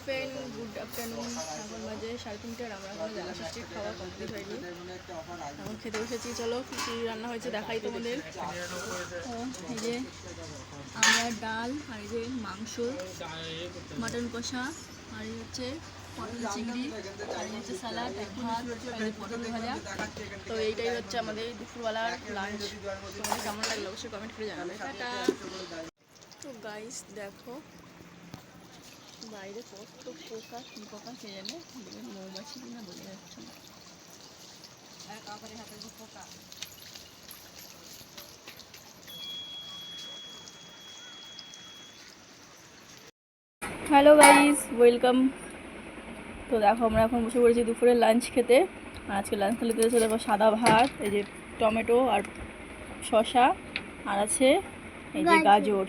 Good afternoon. এখন বাজে 3:30 আর আমরা এখনো জানা ষষ্ঠীর খাওয়া কমপ্লিট হয়নি। এখন খেতে বসেছি। চলো কী রান্না হয়েছে দেখাই তোমাদের। এই যে আমরা ডাল, আর এই যে মাংস, মাটন কষা, আর এই হচ্ছে পটল চিংড়ি, আর এই হচ্ছে স্যালাড, ভাত, আর এই পটল ভাজা। তো এইটাই হচ্ছে আমাদের দুপুরবেলার লাঞ্চ। তোমাদের কেমন লাগলো অবশ্যই কমেন্ট করে জানাবে। টাটা। তো গাইস দেখো বাইরে কত পোকা, কি পোকা কে জানে, মৌমাছি কিনা বোঝা যাচ্ছে না। Hello guys, welcome. তো দেখো আমরা এখন বসে পড়েছি দুপুরের লাঞ্চ খেতে। আর আজকে লাঞ্চ খেতে হচ্ছে দেখো সাদা ভাত, এই যে টমেটো আর শসা, আর আছে এই যে গাজর,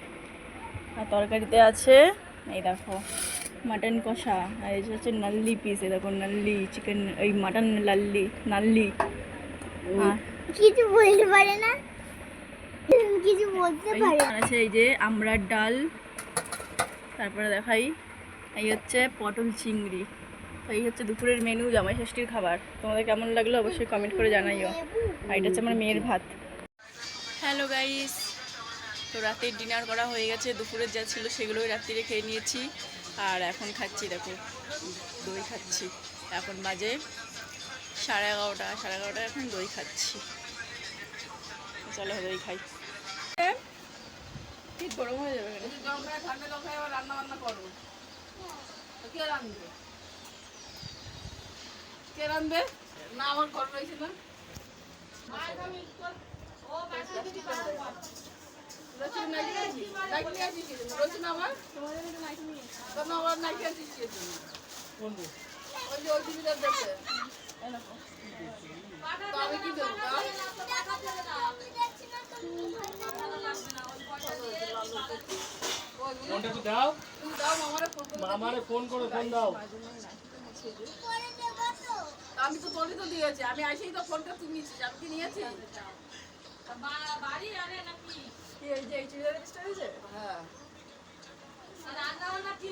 আর তরকারিতে আছে এই দেখো মাটন কষা, আর এই হচ্ছে নাল্লি পিস, এই দেখো নাল্লি চিকেন, এই মাটন নাল্লি। আর কিছু বলতে পারে না, কিছু বলতে পারে আছে এই যে আমড়ার ডাল, তারপরে দেখাই এই হচ্ছে পটল চিংড়ি। তো এই হচ্ছে দুপুরের মেনু, জামাই ষষ্ঠীর খাবার। তোমাদের কেমন লাগলো অবশ্যই কমেন্ট করে জানাইও। আর এটা হচ্ছে আমার মেয়ের ভাত। হ্যালো গাইস, তো রাতের ডিনার করা হয়ে গেছে। দুপুরের যা ছিল সেগুলোই রাত্রিরে খেয়ে নিয়েছি। আর এখন খাচ্ছি দেখো দই খাচ্ছি। এখন বাজে 11:30 এখন দই খাচ্ছি। চলো দই খাই। ঠিক গরম হয়ে যাবে, ঠান্ডা জল খাই আবার রান্না বান্না করো। কে রাঁধবে? কে রাঁধবে? না আমার ঘর রয়েছে না। আমি কি দেবো? দাও মামারে ফোন করে ফোন দাও। আমি তো তোরই তো দিয়েছি, আমি আসেই তো ফোনটা তুই নিয়েছিস, আমি কি নিয়েছি? বাড়ি আরে নাকি এই যে এই চুড়িদার পিসটা হয়েছে? হ্যাঁ রান্না বান্না কি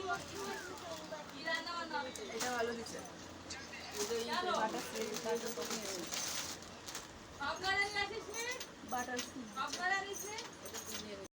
রান্না বান্না এটা ভালো দিছে। বাটার